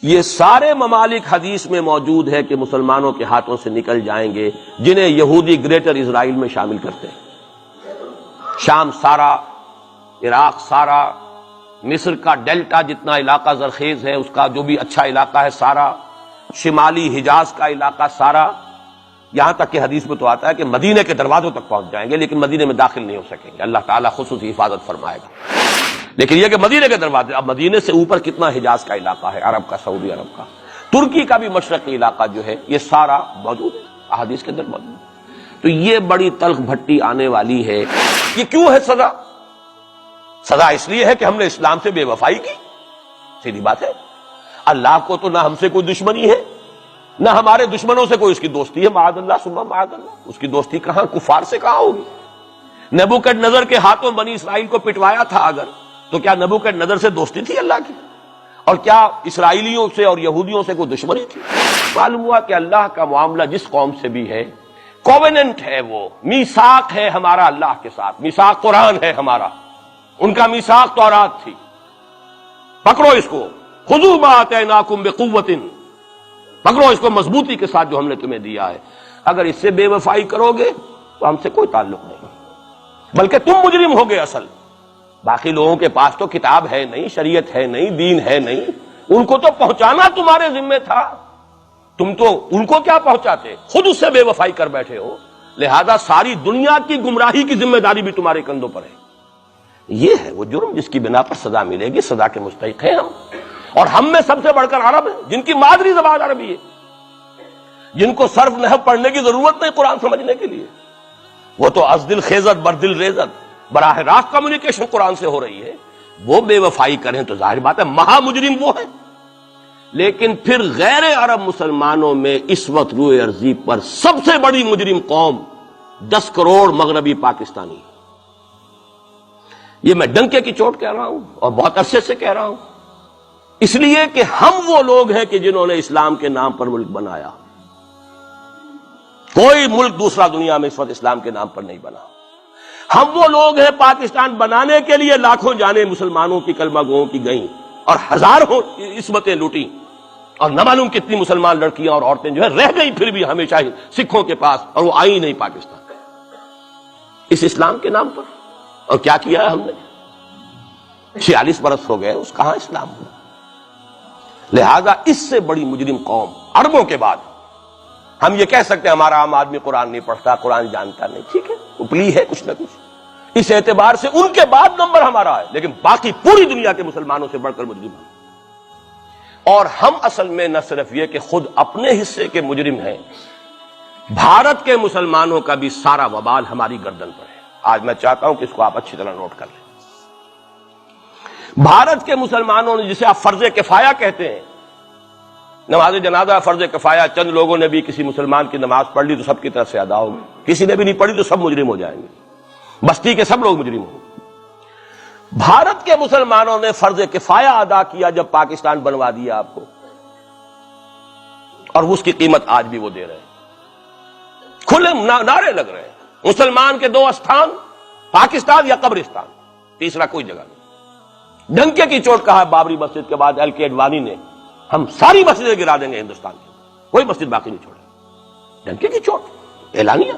یہ سارے ممالک حدیث میں موجود ہے کہ مسلمانوں کے ہاتھوں سے نکل جائیں گے جنہیں یہودی گریٹر اسرائیل میں شامل کرتے ہیں۔ شام سارا، عراق سارا، مصر کا ڈیلٹا جتنا علاقہ زرخیز ہے اس کا جو بھی اچھا علاقہ ہے سارا، شمالی حجاز کا علاقہ سارا، یہاں تک کہ حدیث میں تو آتا ہے کہ مدینے کے دروازوں تک پہنچ جائیں گے لیکن مدینے میں داخل نہیں ہو سکیں گے، اللہ تعالیٰ خصوصی حفاظت فرمائے گا۔ لیکن یہ کہ مدینے کے دروازے، اب مدینے سے اوپر کتنا حجاز کا علاقہ ہے، عرب کا، سعودی عرب کا، ترکی کا بھی مشرقی علاقہ جو ہے، یہ سارا موجود ہے، احادیث کے اندر موجود ہے۔ تو یہ بڑی تلخ بھٹی آنے والی ہے۔ یہ کیوں ہے سزا؟ سزا اس لیے ہے کہ ہم نے اسلام سے بے وفائی کی، سیدھی بات ہے۔ اللہ کو تو نہ ہم سے کوئی دشمنی ہے نہ ہمارے دشمنوں سے کوئی اس کی دوستی ہے، معاذ اللہ ثم معاذ اللہ۔ اس کی دوستی کہاں، کفار سے کہاں ہوگی؟ نبوکدنضر کے ہاتھوں بنی اسرائیل کو پٹوایا تھا اگر، تو کیا نبوکدنضر سے دوستی تھی اللہ کی؟ اور کیا اسرائیلیوں سے اور یہودیوں سے کوئی دشمنی تھی؟ معلوم ہوا کہ اللہ کا معاملہ جس قوم سے بھی ہے، کووننٹ ہے، وہ میثاق ہے ہمارا اللہ کے ساتھ، میثاق قرآن ہے ہمارا، ان کا میثاق تورات تھی۔ پکڑو اس کو، خذوا ما آتیناکم بقوۃ، پکڑو اس کو مضبوطی کے ساتھ جو ہم نے تمہیں دیا ہے۔ اگر اس سے بے وفائی کرو گے تو ہم سے کوئی تعلق نہیں، بلکہ تم مجرم ہوگے اصل۔ باقی لوگوں کے پاس تو کتاب ہے نہیں، شریعت ہے نہیں، دین ہے نہیں، ان کو تو پہنچانا تمہارے ذمہ تھا، تم تو ان کو کیا پہنچاتے، خود اس سے بے وفائی کر بیٹھے ہو، لہذا ساری دنیا کی گمراہی کی ذمہ داری بھی تمہارے کندھوں پر ہے۔ یہ ہے وہ جرم جس کی بنا پر سزا ملے گی، سزا کے مستحق ہیں ہم، اور ہم میں سب سے بڑھ کر عرب ہیں جن کی مادری زبان عربی ہے، جن کو صرف نحو پڑھنے کی ضرورت نہیں قرآن سمجھنے کے لیے، وہ تو از دل خیزت بر دل ریزت، براہ راست کمیونیکیشن قرآن سے ہو رہی ہے۔ وہ بے وفائی کریں تو ظاہر بات ہے مہا مجرم وہ ہے۔ لیکن پھر غیر عرب مسلمانوں میں اس وقت روئے ارضی پر سب سے بڑی مجرم قوم 10 کروڑ مغربی پاکستانی، یہ میں ڈنکے کی چوٹ کہہ رہا ہوں اور بہت عرصے سے کہہ رہا ہوں، اس لیے کہ ہم وہ لوگ ہیں کہ جنہوں نے اسلام کے نام پر ملک بنایا۔ کوئی ملک دوسرا دنیا میں اس وقت اسلام کے نام پر نہیں بنا۔ ہم وہ لوگ ہیں پاکستان بنانے کے لیے لاکھوں جانیں مسلمانوں کی، کلمہ گوؤں کی گئیں اور ہزاروں عصمتیں لوٹی، اور نہ معلوم کتنی مسلمان لڑکیاں اور عورتیں جو ہے رہ گئی پھر بھی ہمیشہ ہی سکھوں کے پاس، اور وہ آئی نہیں پاکستان اس اسلام کے نام پر۔ اور کیا کیا ہے ہم نے؟ 46 برس ہو گئے، اس کہاں اسلام ہوا؟ لہذا اس سے بڑی مجرم قوم عربوں کے بعد، ہم یہ کہہ سکتے ہیں ہمارا عام آدمی قرآن نہیں پڑھتا، قرآن جانتا نہیں، ٹھیک ہے، اپلی ہے کچھ نہ کچھ، اس اعتبار سے ان کے بعد نمبر ہمارا ہے، لیکن باقی پوری دنیا کے مسلمانوں سے بڑھ کر مجرم ہیں۔ اور ہم اصل میں نہ صرف یہ کہ خود اپنے حصے کے مجرم ہیں، بھارت کے مسلمانوں کا بھی سارا وبال ہماری گردن پر ہے۔ آج میں چاہتا ہوں کہ اس کو آپ اچھی طرح نوٹ کر لیں۔ بھارت کے مسلمانوں نے، جسے آپ فرض کفایہ کہتے ہیں، نماز جنازہ فرض کفایہ، چند لوگوں نے بھی کسی مسلمان کی نماز پڑھ لی تو سب کی طرف سے ادا ہوگی، کسی نے بھی نہیں پڑھی تو سب مجرم ہو جائیں گے، بستی کے سب لوگ مجرم ہوں گے۔ بھارت کے مسلمانوں نے فرض کفایہ ادا کیا جب پاکستان بنوا دیا آپ کو، اور اس کی قیمت آج بھی وہ دے رہے ہیں، کھلے نعرے لگ رہے ہیں، مسلمان کے 2 استھان، پاکستان یا قبرستان، تیسرا کوئی جگہ نہیں۔ ڈنکے کی چوٹ کہا بابری مسجد کے بعد ایل کے اڈوانی نے، ہم ساری مسجدیں گرا دیں گے ہندوستان کی، کوئی مسجد باقی نہیں چھوڑے۔ ڈنکے کی چوٹ، اعلانیہ،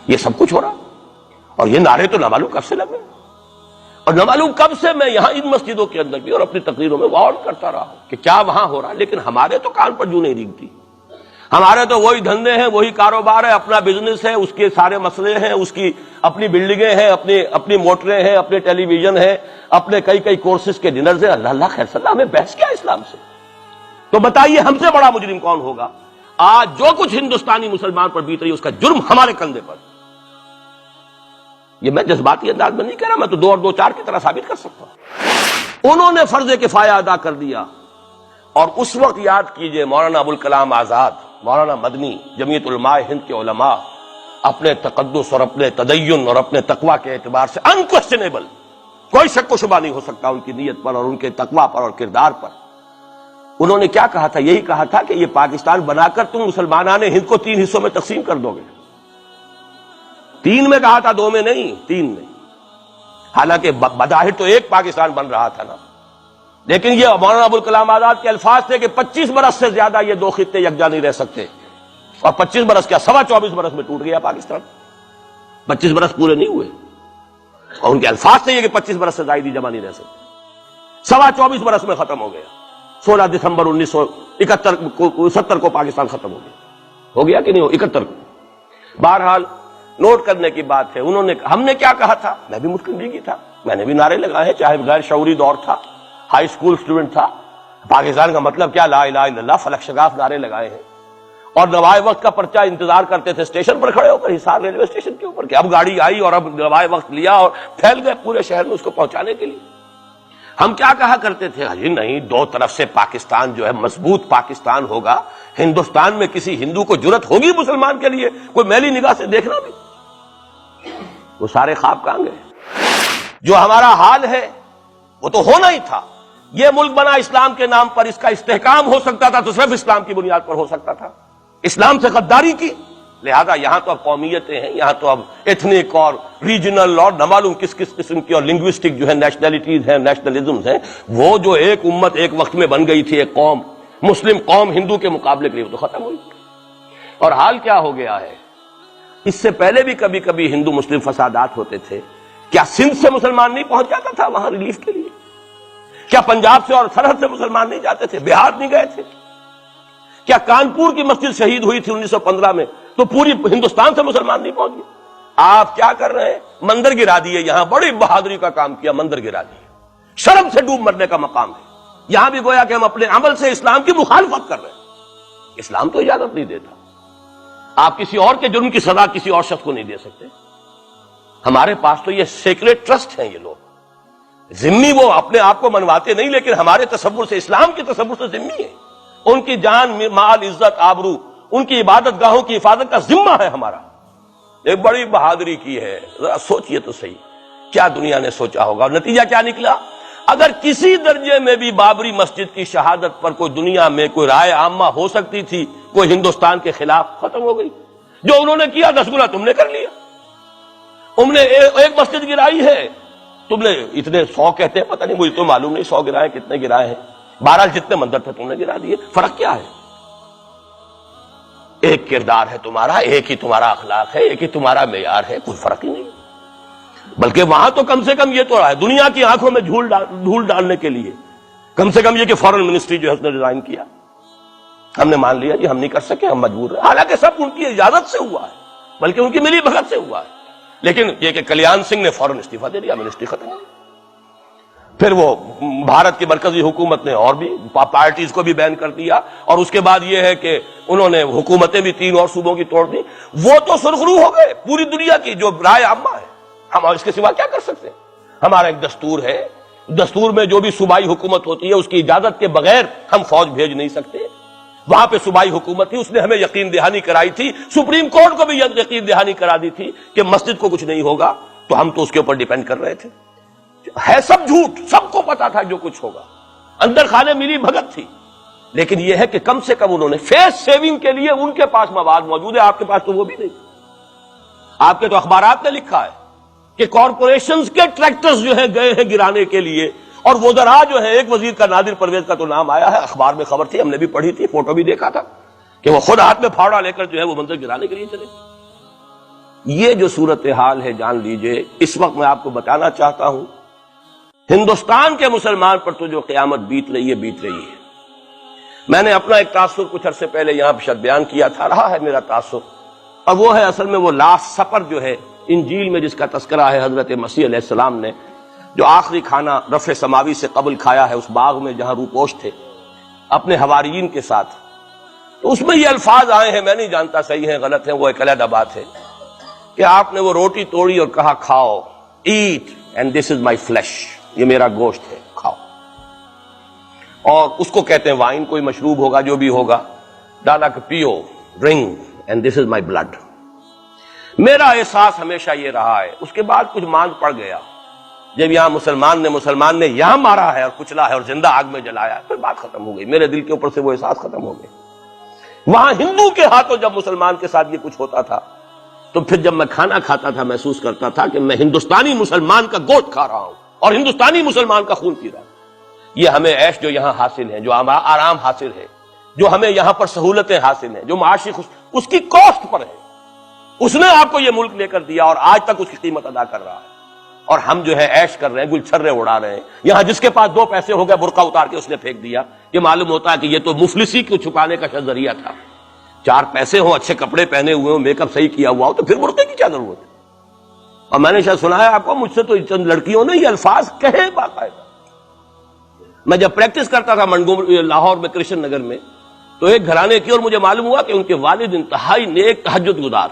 یہ سب کچھ ہو رہا، اور یہ نعرے تو نہ معلوم کب سے لگے، اور نہ معلوم کب سے میں یہاں ان مسجدوں کے اندر بھی اور اپنی تقریروں میں وارن کرتا رہا ہوں کہ کیا وہاں ہو رہا، لیکن ہمارے تو کان پر جوں نہیں ریگتی۔ ہمارے تو وہی دھندے ہیں، وہی کاروبار ہے، اپنا بزنس ہے، اس کے سارے مسئلے ہیں، اس کی اپنی بلڈنگیں ہیں، اپنی موٹریں ہیں، اپنے ٹیلی ویژن ہیں، اپنے کئی کورسز کے ڈنرز ہیں۔ اللہ خیر صلی اللہ، ہمیں بحث کیا اسلام سے؟ تو بتائیے ہم سے بڑا مجرم کون ہوگا؟ آج جو کچھ ہندوستانی مسلمان پر بیت رہی ہے اس کا جرم ہمارے کندھے پر۔ یہ میں جذباتی انداز میں نہیں کہہ رہا، میں تو 2 اور 2 4 کی طرح ثابت کر سکتا ہوں۔ انہوں نے فرض کفایہ ادا کر دیا، اور اس وقت یاد کیجئے مولانا ابوالکلام آزاد، مولانا مدنی، جمعیت علماء ہند کے علماء اپنے تقدس اور اپنے تدین اور اپنے تقوی کے اعتبار سے انکویسچنیبل، کوئی شک و شبہ نہیں ہو سکتا ان کی نیت پر اور ان کے تقوی پر اور کردار پر، انہوں نے کیا کہا تھا؟ یہی کہا تھا کہ یہ پاکستان بنا کر تم مسلمانان ہند کو 3 حصوں میں تقسیم کر دو گے۔ 3 میں کہا تھا، 2 میں نہیں، 3 میں۔ حالانکہ بظاہر تو ایک پاکستان بن رہا تھا نا، لیکن یہ مولانا ابوالکلام آزاد کے الفاظ تھے کہ 25 برس سے زیادہ یہ دو خطے یکجا نہیں رہ سکتے، اور 25 برس کیا 24.25 برس میں ٹوٹ گیا پاکستان، 25 برس پورے نہیں ہوئے، اور ان کے الفاظ تھے یہ کہ 25 برس سے زائد جمع نہیں رہ سکتے، 24.25 برس میں ختم ہو گیا، 16 دسمبر 1970 کو پاکستان ختم ہو گیا کہ نہیں ہو 71 کو۔ بہرحال نوٹ کرنے کی بات ہے، ہم نے کیا کہا تھا، میں بھی مسلم لیگی تھا، میں نے بھی نعرے لگائے ہیں، چاہے غیر شعوری دور تھا، ہائی سکول سٹوڈنٹ تھا، پاکستان کا مطلب کیا، لا الہ الا اللہ، فلک شگاف نعرے لگائے ہیں، اور نوائے وقت کا پرچہ انتظار کرتے تھے اسٹیشن پر کھڑے ہو کر، حصار ریلوے اسٹیشن کے اوپر، کہ اب گاڑی آئی اور اب نوائے وقت لیا اور پھیل گئے پورے شہر میں اس کو پہنچانے کے لیے۔ ہم کیا کہا کرتے تھے، جی نہیں، دو طرف سے پاکستان جو ہے مضبوط پاکستان ہوگا، ہندوستان میں کسی ہندو کو جرت ہوگی مسلمان کے لیے کوئی میلی نگاہ سے دیکھنا بھی، وہ سارے خواب کہاں گئے؟ جو ہمارا حال ہے وہ تو ہونا ہی تھا، یہ ملک بنا اسلام کے نام پر، اس کا استحکام ہو سکتا تھا تو صرف اسلام کی بنیاد پر ہو سکتا تھا، اسلام سے غداری کی، لہذا یہاں تو اب قومیتیں ہیں، یہاں تو اب ایتھنک اور ریجنل اور نہ معلوم کس قسم کی اور لنگوسٹک جو ہے نیشنلٹیز ہیں، نیشنلزمز ہیں، وہ جو ایک امت ایک وقت میں بن گئی تھی، ایک قوم، مسلم قوم ہندو کے مقابلے کے لیے، وہ تو ختم ہوئی۔ اور حال کیا ہو گیا ہے، اس سے پہلے بھی کبھی کبھی ہندو مسلم فسادات ہوتے تھے، کیا سندھ سے مسلمان نہیں پہنچ جاتا تھا وہاں ریلیف کے لیے؟ کیا پنجاب سے اور سرحد سے مسلمان نہیں جاتے تھے؟ بہار نہیں گئے تھے؟ کیا کانپور کی مسجد شہید ہوئی تھی 1915 میں تو پوری ہندوستان سے مسلمان نہیں پہنچ گئے؟ آپ کیا کر رہے ہیں، مندر گرا دیے، یہاں بڑی بہادری کا کام کیا، مندر گرا دیے، شرم سے ڈوب مرنے کا مقام ہے، یہاں بھی گویا کہ ہم اپنے عمل سے اسلام کی مخالفت کر رہے ہیں، اسلام تو اجازت نہیں دیتا، آپ کسی اور کے جرم کی سزا کسی اور شخص کو نہیں دے سکتے، ہمارے پاس تو یہ سیکریٹ ٹرسٹ ہیں، یہ لوگ ذمہ وہ اپنے آپ کو منواتے نہیں، لیکن ہمارے تصور سے، اسلام کے تصور سے ذمہ ہے، ان کی جان، مال، عزت، آبرو، ان کی عبادت گاہوں کی حفاظت کا ذمہ ہے ہمارا، ایک بڑی بہادری کی ہے، ذرا سوچئے تو صحیح کیا دنیا نے سوچا ہوگا، اور نتیجہ کیا نکلا؟ اگر کسی درجے میں بھی بابری مسجد کی شہادت پر کوئی دنیا میں کوئی رائے عامہ ہو سکتی تھی کوئی ہندوستان کے خلاف، ختم ہو گئی، جو انہوں نے کیا 10 گنا تم نے کر لیا، تم نے ایک مسجد گرائی ہے، تم نے اتنے 100 کہتے ہیں، پتہ نہیں مجھے تو معلوم نہیں 100 گرائے کتنے گرائے ہیں، بہرحال جتنے مندر تھے تم نے گرا دیے، فرق کیا ہے؟ ایک کردار ہے تمہارا، ایک ہی تمہارا اخلاق ہے، ایک ہی تمہارا معیار ہے، کوئی فرق ہی نہیں، بلکہ وہاں تو کم سے کم یہ تو ہے دنیا کی آنکھوں میں دھول ڈالنے کے لیے کم سے کم یہ کہ فارن منسٹری جو ہے اس نے ریزائن کیا، ہم نے مان لیا جی ہم نہیں کر سکے، ہم مجبور ہیں، حالانکہ سب ان کی اجازت سے ہوا ہے، بلکہ ان کی ملی بھگت سے ہوا ہے، لیکن یہ کہ کلیان سنگھ نے فوراً استعفیٰ دے دیا، منسٹری ختم ہو گئی، پھر وہ بھارت کی مرکزی حکومت نے اور بھی پارٹیز کو بھی بین کر دیا، اور اس کے بعد یہ ہے کہ انہوں نے حکومتیں بھی 3 اور صوبوں کی توڑ دی، وہ تو سرخرو ہو گئے پوری دنیا کی جو رائے عامہ ہے، ہم اس کے سوا کیا کر سکتے ہیں؟ ہمارا ایک دستور ہے، دستور میں جو بھی صوبائی حکومت ہوتی ہے اس کی اجازت کے بغیر ہم فوج بھیج نہیں سکتے، وہاں پہ صوبائی حکومت تھی، اس نے ہمیں یقین دہانی کرائی تھی، سپریم کورٹ کو بھی یقین دہانی کرا دی تھی کہ مسجد کو کچھ نہیں ہوگا، تو ہم تو اس کے اوپر ڈیپینڈ کر رہے تھے، ہے سب جھوٹ، سب کو پتا تھا جو کچھ ہوگا، اندر خانے ملی بھگت تھی، لیکن یہ ہے کہ کم سے کم انہوں نے فیس سیونگ کے لیے ان کے پاس مواد موجود ہے، آپ کے پاس تو وہ بھی نہیں، آپ کے تو اخبارات نے لکھا ہے کہ کارپوریشنز کے ٹریکٹرز جو ہیں گئے ہیں گرانے کے لیے، اور وزراء جو ہے، ایک وزیر کا نادر پرویز کا تو نام آیا ہے، اخبار میں خبر تھی، ہم نے بھی پڑھی تھی، فوٹو بھی دیکھا تھا کہ وہ خود ہاتھ میں پھاوڑا لے کر جو ہے وہ منظر گرانے کے لیے چلے۔ یہ جو صورتحال ہے جان لیجئے، اس وقت میں آپ کو بتانا چاہتا ہوں، ہندوستان کے مسلمان پر تو جو قیامت بیت رہی ہے، میں نے اپنا ایک تاثر کچھ عرصے پہلے یہاں شد بیان کیا تھا، رہا ہے میرا تاثر، اور وہ ہے اصل میں وہ لاسٹ سپر جو ہے انجیل میں جس کا تذکرہ ہے حضرت مسیح علیہ السلام نے جو آخری کھانا رفع سماوی سے قبل کھایا ہے اس باغ میں جہاں روپوش تھے اپنے حواریین کے ساتھ، تو اس میں یہ الفاظ آئے ہیں، میں نہیں جانتا صحیح ہیں غلط ہیں، وہ ایک علیحدہ بات ہے کہ آپ نے وہ روٹی توڑی اور کہا کھاؤ، eat and this is my flesh, یہ میرا گوشت ہے، کھاؤ، اور اس کو کہتے ہیں وائن، کوئی مشروب ہوگا جو بھی ہوگا، ڈالا کہ پیو، drink and this is my blood. میرا احساس ہمیشہ یہ رہا ہے، اس کے بعد کچھ ماند پڑ گیا، جب یہاں مسلمان نے یہاں مارا ہے اور کچلا ہے اور زندہ آگ میں جلایا ہے، پھر بات ختم ہو گئی، میرے دل کے اوپر سے وہ احساس ختم ہو گئے۔ وہاں ہندو کے ہاتھوں جب مسلمان کے ساتھ یہ کچھ ہوتا تھا تو پھر جب میں کھانا کھاتا تھا محسوس کرتا تھا کہ میں ہندوستانی مسلمان کا گوشت کھا رہا ہوں اور ہندوستانی مسلمان کا خون پی رہا ہوں۔ یہ ہمیں عیش جو یہاں حاصل ہے، جو آرام حاصل ہے، جو ہمیں یہاں پر سہولتیں حاصل ہیں، جو معاشی اس کی کاسٹ پر ہے. اس نے آپ کو یہ ملک لے کر دیا اور آج تک اس کی قیمت ادا کر رہا ہے. اور ہم جو ہے عیش کر رہے ہیں، گل چھرے اڑا رہے ہیں. یہاں جس کے پاس 2 پیسے ہو گئے برقع اتار کے اس نے پھینک دیا. یہ معلوم ہوتا ہے کہ یہ تو مفلسی کو چھپانے کا ذریعہ تھا. 4 پیسے ہوں، اچھے کپڑے پہنے ہوئے ہوں، میک اپ صحیح کیا ہوا ہو تو پھر برقعے کی کیا ضرورت ہے؟ اور میں نے شاید سنا ہے آپ کو، مجھ سے تو چند لڑکیوں نے یہ الفاظ کہے باقاعدہ. میں جب پریکٹس کرتا تھا لاہور میں کرشن نگر میں، تو ایک گھرانے کی، اور مجھے معلوم ہوا کہ ان کے والد انتہائی نیک تہجد گزار.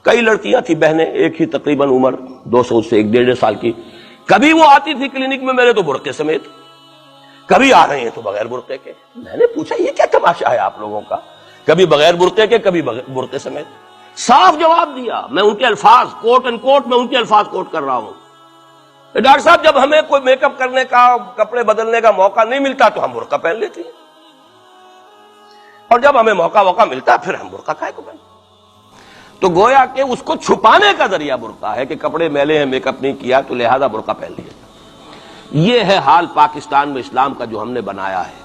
کئی لڑکیاں تھیں بہنیں، ایک ہی تقریباً عمر 200 سے 1.5 سال کی. کبھی وہ آتی تھی کلینک میں میرے تو برقعے سمیت، کبھی آ رہے ہیں تو بغیر برقعے کے. میں نے پوچھا یہ کیا تماشا ہے آپ لوگوں کا، کبھی بغیر برقعے کے کبھی برقعے سمیت. صاف جواب دیا. میں ان کے الفاظ کوٹ اینڈ کوٹ میں ان کے الفاظ کوٹ کر رہا ہوں. ڈاکٹر صاحب جب ہمیں کوئی میک اپ کرنے کا، کپڑے بدلنے کا موقع نہیں ملتا تو ہم برقع پہن لیتے ہیں، اور جب ہمیں موقع ملتا پھر ہم برقع کائے کو پہنتے. تو گویا کہ اس کو چھپانے کا ذریعہ برقع ہے کہ کپڑے میلے ہیں، میک اپ نہیں کیا تو لہذا برقع پہن لیا. یہ ہے حال پاکستان میں اسلام کا جو ہم نے بنایا ہے.